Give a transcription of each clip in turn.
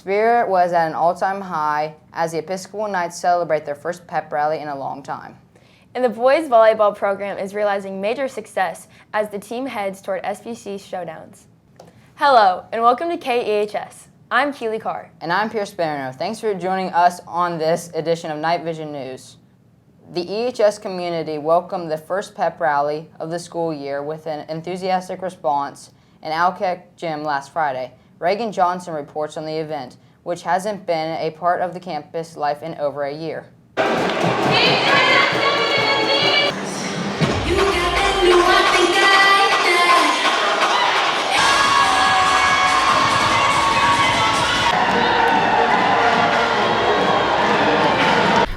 spirit was at an all-time high as the Episcopal Knights celebrate their first pep rally in a long time. And the boys' volleyball program is realizing major success as the team heads toward SBC showdowns. Hello, and welcome to KEHS. I'm Keely Carr. And I'm Pierce Barano. Thanks for joining us on this edition of KnightVision News. The EHS community welcomed the first pep rally of the school year with an enthusiastic response in Alkek Gym last Friday. Reagan Johnson reports on the event, which hasn't been a part of the campus life in over a year.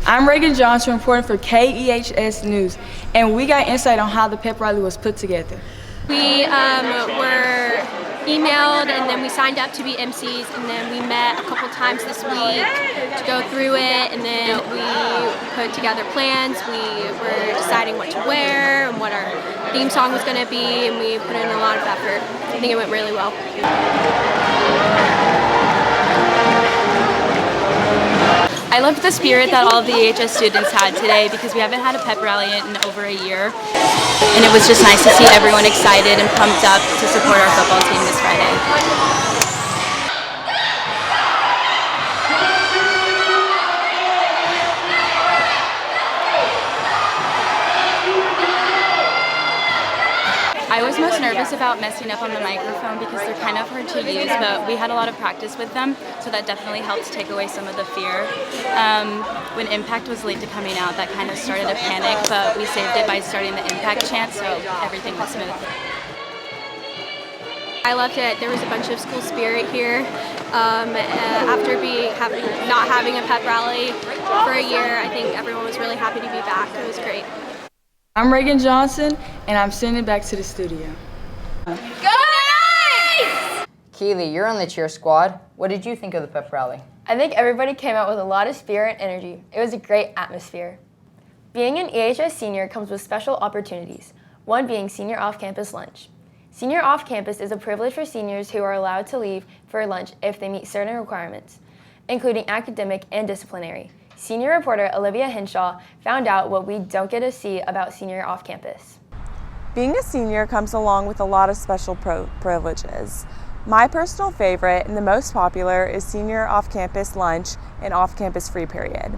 I'm Reagan Johnson reporting for KEHS News, and we got insight on how the pep rally was put together. We were emailed, and then we signed up to be MCs, and then we met a couple times this week to go through it, and then we put together plans. We were deciding what to wear and what our theme song was going to be, and we put in a lot of effort. I think it went really well. I loved the spirit that all of the EHS students had today because we haven't had a pep rally in over a year. And it was just nice to see everyone excited and pumped up to support our football team this Friday. I was most nervous about messing up on the microphone because they're kind of hard to use, but we had a lot of practice with them, so that definitely helped take away some of the fear. When Impact was late to coming out, that kind of started a panic, but we saved it by starting the Impact chant, so everything was smooth. I loved it. There was a bunch of school spirit here. After not having a pep rally for a year, I think everyone was really happy to be back. It was great. I'm Reagan Johnson, and I'm sending it back to the studio. Go Knights! Keely, you're on the cheer squad. What did you think of the pep rally? I think everybody came out with a lot of spirit and energy. It was a great atmosphere. Being an EHS senior comes with special opportunities, one being senior off-campus lunch. Senior off-campus is a privilege for seniors who are allowed to leave for lunch if they meet certain requirements, including academic and disciplinary. Senior reporter Olivia Henshaw found out what we don't get to see about senior off-campus. Being a senior comes along with a lot of special privileges. My personal favorite and the most popular is senior off-campus lunch and off-campus free period.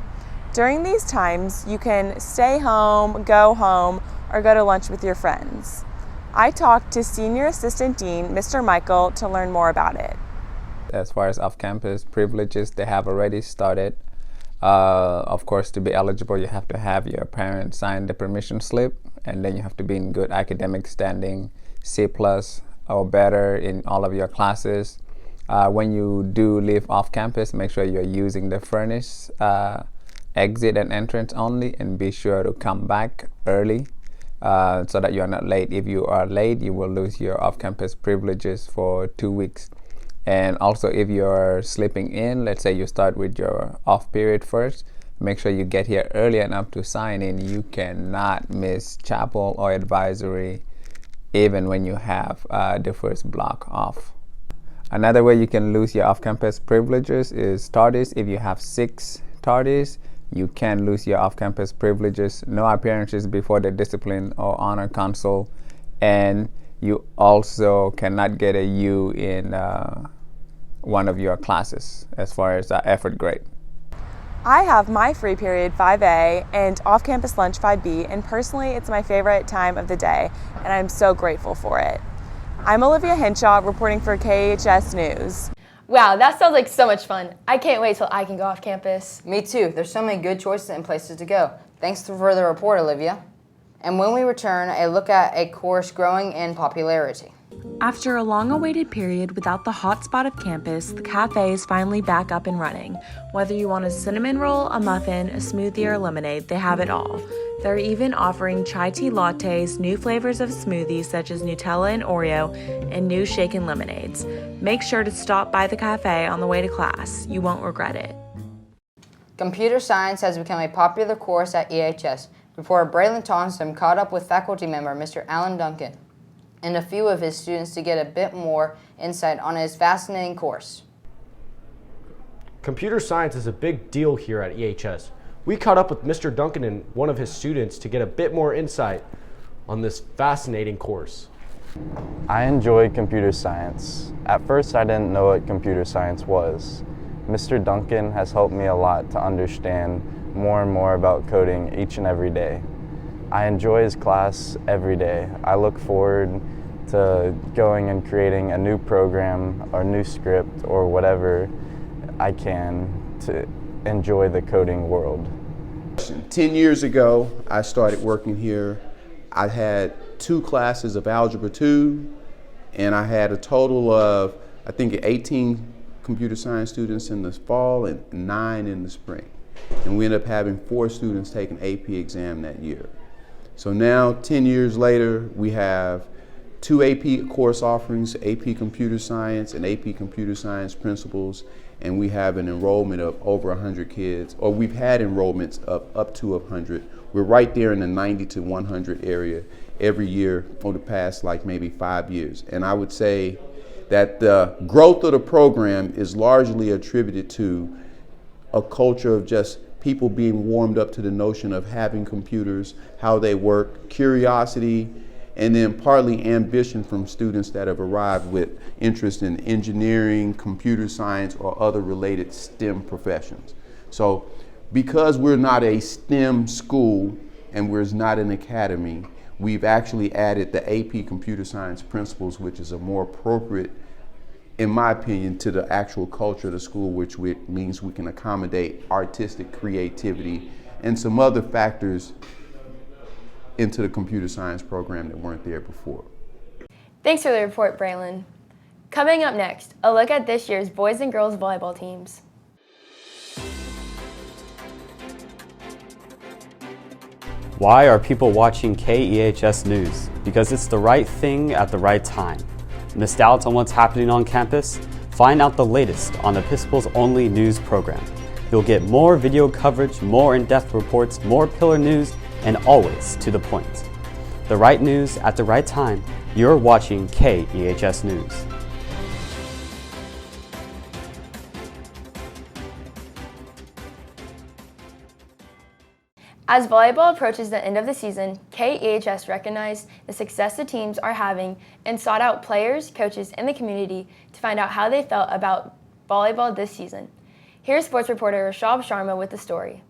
During these times, you can stay home, or go to lunch with your friends. I talked to Senior Assistant Dean, Mr. Michael, to learn more about it. As far as off-campus privileges, they have already started. Of course, to be eligible, you have to have your parents sign the permission slip, and then you have to be in good academic standing, C+ or better in all of your classes. When you do leave off campus, make sure you're using the furnace exit and entrance only, and be sure to come back early so that you're not late. If you are late, you will lose your off-campus privileges for 2 weeks. And also, if you're sleeping in, let's say you start with your off period first, make sure you get here early enough to sign in. You cannot miss chapel or advisory even when you have the first block off. Another way you can lose your off-campus privileges is tardies. If you have 6 tardies, you can lose your off-campus privileges. No appearances before the discipline or honor council, and you also cannot get a U in one of your classes as far as effort grade. I have my free period 5A and off-campus lunch 5B, and personally it's my favorite time of the day, and I'm so grateful for it. I'm Olivia Henshaw reporting for KEHS News. Wow, that sounds like so much fun. I can't wait till I can go off campus. Me too. There's so many good choices and places to go. Thanks for the report, Olivia. And when we return, a look at a course growing in popularity. After a long-awaited period without the hotspot of campus, the cafe is finally back up and running. Whether you want a cinnamon roll, a muffin, a smoothie, or lemonade, they have it all. They're even offering chai tea lattes, new flavors of smoothies such as Nutella and Oreo, and new shaken lemonades. Make sure to stop by the cafe on the way to class. You won't regret it. Computer science has become a popular course at EHS. Reporter Braylon Thompson caught up with faculty member Mr. Alan Duncan and a few of his students to get a bit more insight on his fascinating course. Computer science is a big deal here at EHS. We caught up with Mr. Duncan and one of his students to get a bit more insight on this fascinating course. I enjoy computer science. At first, I didn't know what computer science was. Mr. Duncan has helped me a lot to understand more and more about coding each and every day. I enjoy his class every day. I look forward to going and creating a new program or new script or whatever I can to enjoy the coding world. 10 years ago, I started working here. I had 2 classes of Algebra 2, and I had a total of, I think, 18 computer science students in the fall and 9 in the spring. And we ended up having 4 students take an AP exam that year. So now, 10 years later, we have 2 AP course offerings, AP Computer Science and AP Computer Science Principles, and we have an enrollment of over 100 kids, or we've had enrollments of up to 100. We're right there in the 90 to 100 area every year over the past maybe 5 years. And I would say that the growth of the program is largely attributed to a culture of just people being warmed up to the notion of having computers, how they work, curiosity, and then partly ambition from students that have arrived with interest in engineering, computer science, or other related STEM professions. So because we're not a STEM school and we're not an academy, we've actually added the AP Computer Science Principles, which is a more appropriate, in my opinion, to the actual culture of the school, which means we can accommodate artistic creativity and some other factors into the computer science program that weren't there before. Thanks for the report, Braylon. Coming up next, a look at this year's boys and girls volleyball teams. Why are people watching KEHS News? Because it's the right thing at the right time. Missed out on what's happening on campus? Find out the latest on Episcopal's only news program. You'll get more video coverage, more in-depth reports, more pillar news, and always to the point. The right news at the right time. You're watching KEHS News. As volleyball approaches the end of the season, KEHS recognized the success the teams are having and sought out players, coaches, and the community to find out how they felt about volleyball this season. Here's sports reporter Rishabh Sharma with the story.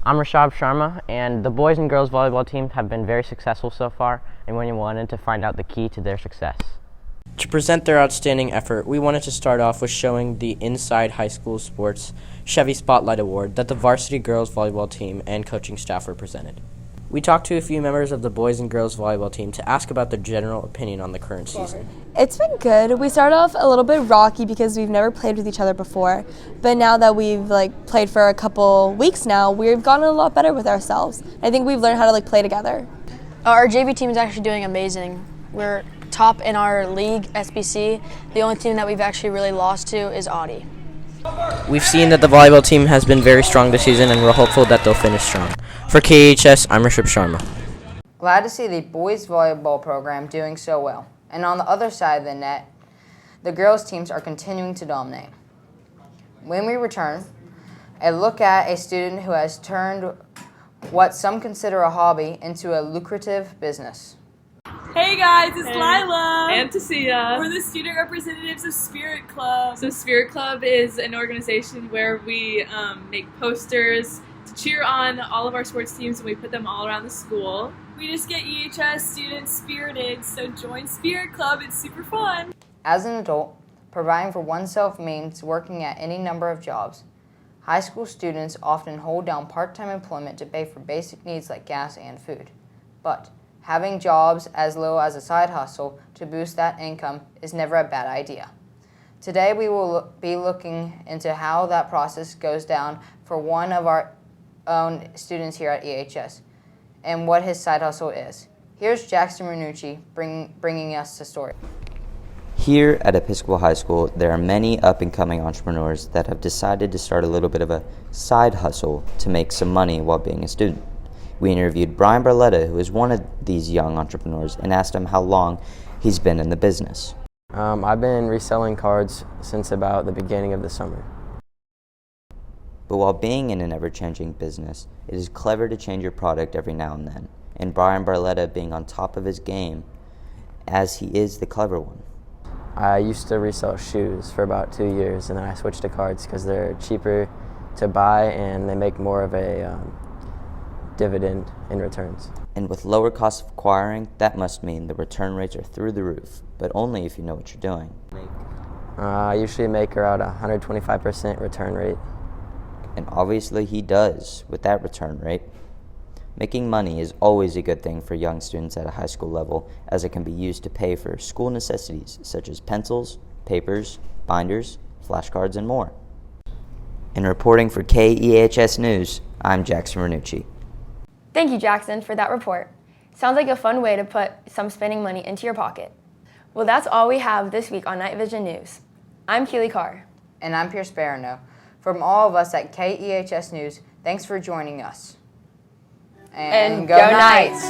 I'm Rishabh Sharma, and the boys and girls volleyball teams have been very successful so far, and we wanted to find out the key to their success. To present their outstanding effort, we wanted to start off with showing the Inside High School Sports Chevy Spotlight Award that the varsity girls volleyball team and coaching staff were presented. We talked to a few members of the boys and girls volleyball team to ask about their general opinion on the current season. It's been good. We started off a little bit rocky because we've never played with each other before, but now that we've played for a couple weeks now, we've gotten a lot better with ourselves. I think we've learned how to play together. Our JV team is actually doing amazing. We're top in our league, SBC. The only team that we've actually really lost to is Audi. We've seen that the volleyball team has been very strong this season, and we're hopeful that they'll finish strong. For KEHS, I'm Rishabh Sharma. Glad to see the boys volleyball program doing so well. And on the other side of the net, the girls teams are continuing to dominate. When we return, a look at a student who has turned what some consider a hobby into a lucrative business. Hey guys, it's Lila and Tasia. We're the student representatives of Spirit Club. So Spirit Club is an organization where we make posters to cheer on all of our sports teams, and we put them all around the school. We just get EHS students spirited, so join Spirit Club, it's super fun. As an adult, providing for oneself means working at any number of jobs. High school students often hold down part-time employment to pay for basic needs like gas and food. But having jobs as low as a side hustle to boost that income is never a bad idea. Today we will be looking into how that process goes down for one of our own students here at EHS and what his side hustle is. Here's Jackson Renucci bringing us the story. Here at Episcopal High School, there are many up-and-coming entrepreneurs that have decided to start a little bit of a side hustle to make some money while being a student. We interviewed Brian Barletta, who is one of these young entrepreneurs, and asked him how long he's been in the business. I've been reselling cards since about the beginning of the summer. But while being in an ever-changing business, it is clever to change your product every now and then, and Brian Barletta being on top of his game, as he is the clever one. I used to resell shoes for about 2 years, and then I switched to cards because they're cheaper to buy and they make more of a dividend in returns. And with lower costs of acquiring, that must mean the return rates are through the roof, but only if you know what you're doing. I usually make around 125% return rate. And obviously he does with that return rate. Making money is always a good thing for young students at a high school level, as it can be used to pay for school necessities such as pencils, papers, binders, flashcards, and more. In reporting for KEHS News, I'm Jackson Renucci. Thank you, Jackson, for that report. Sounds like a fun way to put some spending money into your pocket. Well, that's all we have this week on KnightVision News. I'm Keely Carr. And I'm Pierce Barano. From all of us at KEHS News, thanks for joining us. And go Knights!